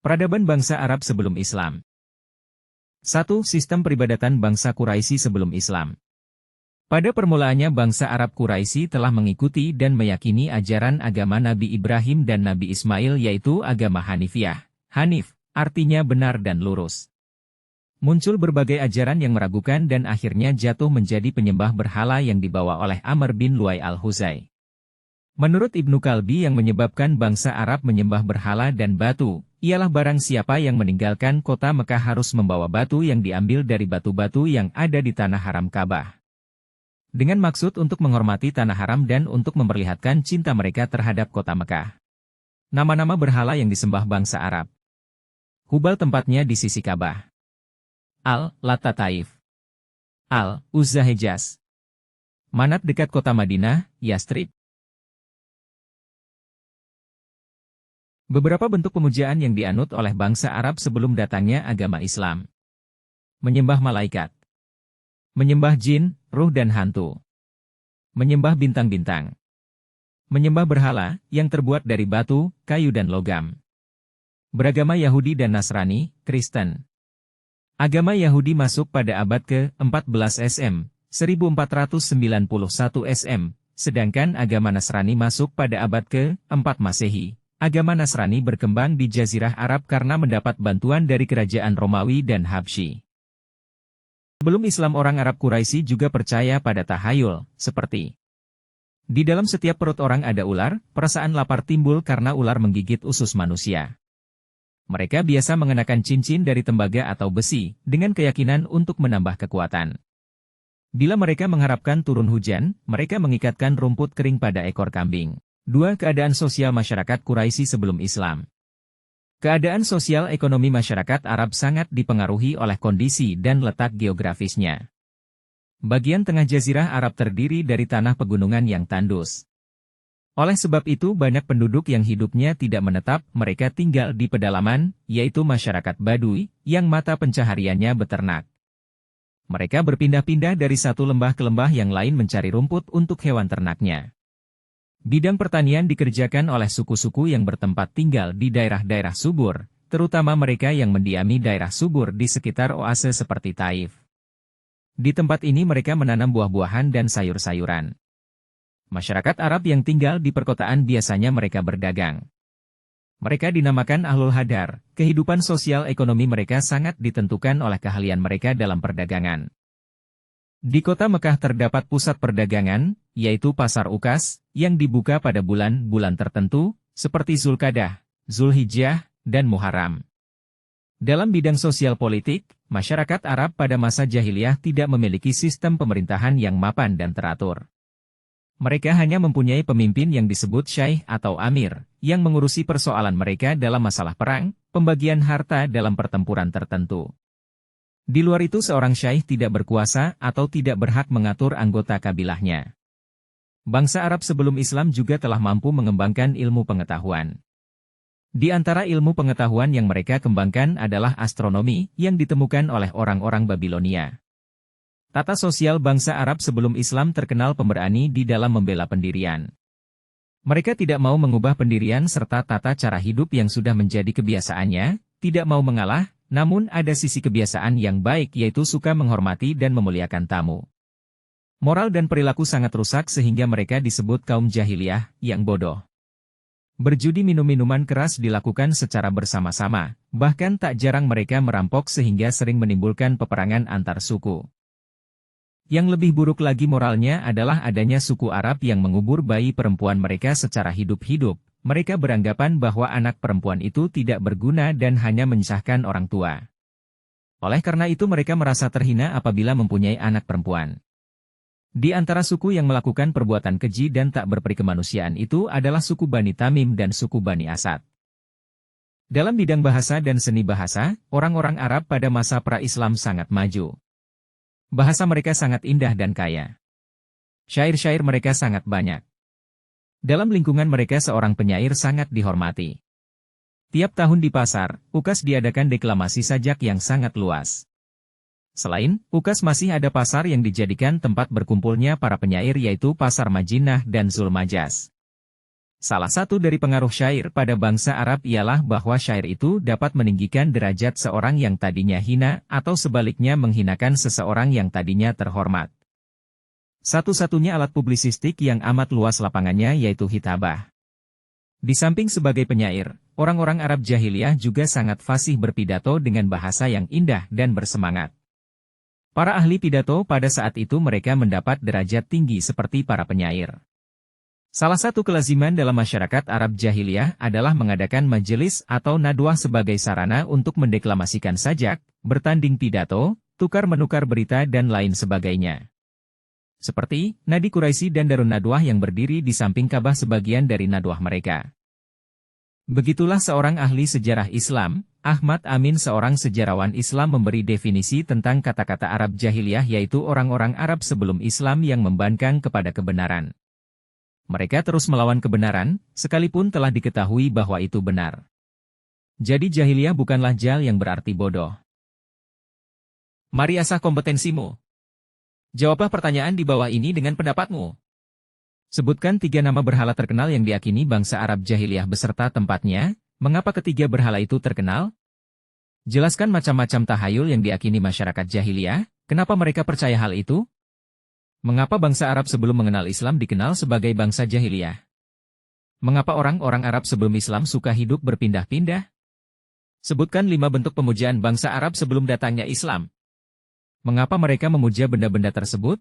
Peradaban bangsa Arab sebelum Islam. 1. Sistem peribadatan bangsa Quraisy sebelum Islam. Pada permulaannya bangsa Arab Quraisy telah mengikuti dan meyakini ajaran agama Nabi Ibrahim dan Nabi Ismail yaitu agama Hanifiyah. Hanif, artinya benar dan lurus. Muncul berbagai ajaran yang meragukan dan akhirnya jatuh menjadi penyembah berhala yang dibawa oleh Amr bin Luay al-Huzai. Menurut Ibnu Kalbi yang menyebabkan bangsa Arab menyembah berhala dan batu, ialah barang siapa yang meninggalkan kota Mekah harus membawa batu yang diambil dari batu-batu yang ada di tanah haram Ka'bah. Dengan maksud untuk menghormati tanah haram dan untuk memperlihatkan cinta mereka terhadap kota Mekah. Nama-nama berhala yang disembah bangsa Arab. Hubal tempatnya di sisi Ka'bah. Al-Lata Taif. Al-Uzza Hejaz. Manat dekat kota Madinah, Yastrib. Beberapa bentuk pemujaan yang dianut oleh bangsa Arab sebelum datangnya agama Islam. Menyembah malaikat. Menyembah jin, ruh dan hantu. Menyembah bintang-bintang. Menyembah berhala, yang terbuat dari batu, kayu dan logam. Beragama Yahudi dan Nasrani, Kristen. Agama Yahudi masuk pada abad ke-14 SM, 1491 SM, sedangkan agama Nasrani masuk pada abad ke-4 Masehi. Agama Nasrani berkembang di Jazirah Arab karena mendapat bantuan dari kerajaan Romawi dan Habsyi. Sebelum Islam orang Arab Quraisy juga percaya pada tahayul, seperti di dalam setiap perut orang ada ular, perasaan lapar timbul karena ular menggigit usus manusia. Mereka biasa mengenakan cincin dari tembaga atau besi, dengan keyakinan untuk menambah kekuatan. Bila mereka mengharapkan turun hujan, mereka mengikatkan rumput kering pada ekor kambing. 2. Keadaan sosial masyarakat Quraisy sebelum Islam. Keadaan sosial ekonomi masyarakat Arab sangat dipengaruhi oleh kondisi dan letak geografisnya. Bagian tengah Jazirah Arab terdiri dari tanah pegunungan yang tandus. Oleh sebab itu banyak penduduk yang hidupnya tidak menetap, mereka tinggal di pedalaman, yaitu masyarakat Badui, yang mata pencahariannya beternak. Mereka berpindah-pindah dari satu lembah ke lembah yang lain mencari rumput untuk hewan ternaknya. Bidang pertanian dikerjakan oleh suku-suku yang bertempat tinggal di daerah-daerah subur, terutama mereka yang mendiami daerah subur di sekitar oase seperti Taif. Di tempat ini mereka menanam buah-buahan dan sayur-sayuran. Masyarakat Arab yang tinggal di perkotaan biasanya mereka berdagang. Mereka dinamakan Ahlul Hadar, kehidupan sosial ekonomi mereka sangat ditentukan oleh keahlian mereka dalam perdagangan. Di kota Mekah terdapat pusat perdagangan, yaitu Pasar Ukas, yang dibuka pada bulan-bulan tertentu, seperti Zulkadah, Zulhijjah, dan Muharram. Dalam bidang sosial politik, masyarakat Arab pada masa jahiliyah tidak memiliki sistem pemerintahan yang mapan dan teratur. Mereka hanya mempunyai pemimpin yang disebut syaikh atau amir, yang mengurusi persoalan mereka dalam masalah perang, pembagian harta dalam pertempuran tertentu. Di luar itu seorang syaikh tidak berkuasa atau tidak berhak mengatur anggota kabilahnya. Bangsa Arab sebelum Islam juga telah mampu mengembangkan ilmu pengetahuan. Di antara ilmu pengetahuan yang mereka kembangkan adalah astronomi yang ditemukan oleh orang-orang Babilonia. Tata sosial bangsa Arab sebelum Islam terkenal pemberani di dalam membela pendirian. Mereka tidak mau mengubah pendirian serta tata cara hidup yang sudah menjadi kebiasaannya, tidak mau mengalah, namun ada sisi kebiasaan yang baik yaitu suka menghormati dan memuliakan tamu. Moral dan perilaku sangat rusak sehingga mereka disebut kaum jahiliyah yang bodoh. Berjudi minum-minuman keras dilakukan secara bersama-sama, bahkan tak jarang mereka merampok sehingga sering menimbulkan peperangan antar suku. Yang lebih buruk lagi moralnya adalah adanya suku Arab yang mengubur bayi perempuan mereka secara hidup-hidup. Mereka beranggapan bahwa anak perempuan itu tidak berguna dan hanya menyusahkan orang tua. Oleh karena itu mereka merasa terhina apabila mempunyai anak perempuan. Di antara suku yang melakukan perbuatan keji dan tak berperi kemanusiaan itu adalah suku Bani Tamim dan suku Bani Asad. Dalam bidang bahasa dan seni bahasa, orang-orang Arab pada masa pra-Islam sangat maju. Bahasa mereka sangat indah dan kaya. Syair-syair mereka sangat banyak. Dalam lingkungan mereka seorang penyair sangat dihormati. Tiap tahun di pasar, Ukas diadakan deklamasi sajak yang sangat luas. Selain Ukas masih ada pasar yang dijadikan tempat berkumpulnya para penyair yaitu Pasar Majinah dan Zulmajas. Salah satu dari pengaruh syair pada bangsa Arab ialah bahwa syair itu dapat meninggikan derajat seorang yang tadinya hina atau sebaliknya menghinakan seseorang yang tadinya terhormat. Satu-satunya alat publisistik yang amat luas lapangannya yaitu hitabah. Di samping sebagai penyair, orang-orang Arab jahiliyah juga sangat fasih berpidato dengan bahasa yang indah dan bersemangat. Para ahli pidato pada saat itu mereka mendapat derajat tinggi seperti para penyair. Salah satu kelaziman dalam masyarakat Arab jahiliyah adalah mengadakan majelis atau nadwah sebagai sarana untuk mendeklamasikan sajak, bertanding pidato, tukar-menukar berita dan lain sebagainya. Seperti Nadi Quraisy dan Darun Nadwah yang berdiri di samping Ka'bah sebagian dari nadwah mereka. Begitulah seorang ahli sejarah Islam, Ahmad Amin seorang sejarawan Islam memberi definisi tentang kata-kata Arab jahiliyah yaitu orang-orang Arab sebelum Islam yang membangkang kepada kebenaran. Mereka terus melawan kebenaran, sekalipun telah diketahui bahwa itu benar. Jadi jahiliyah bukanlah jahil yang berarti bodoh. Mari asah kompetensimu. Jawablah pertanyaan di bawah ini dengan pendapatmu. Sebutkan 3 nama berhala terkenal yang diyakini bangsa Arab jahiliyah beserta tempatnya, mengapa ketiga berhala itu terkenal? Jelaskan macam-macam tahayul yang diyakini masyarakat jahiliyah, kenapa mereka percaya hal itu? Mengapa bangsa Arab sebelum mengenal Islam dikenal sebagai bangsa jahiliyah? Mengapa orang-orang Arab sebelum Islam suka hidup berpindah-pindah? Sebutkan 5 bentuk pemujaan bangsa Arab sebelum datangnya Islam. Mengapa mereka memuja benda-benda tersebut?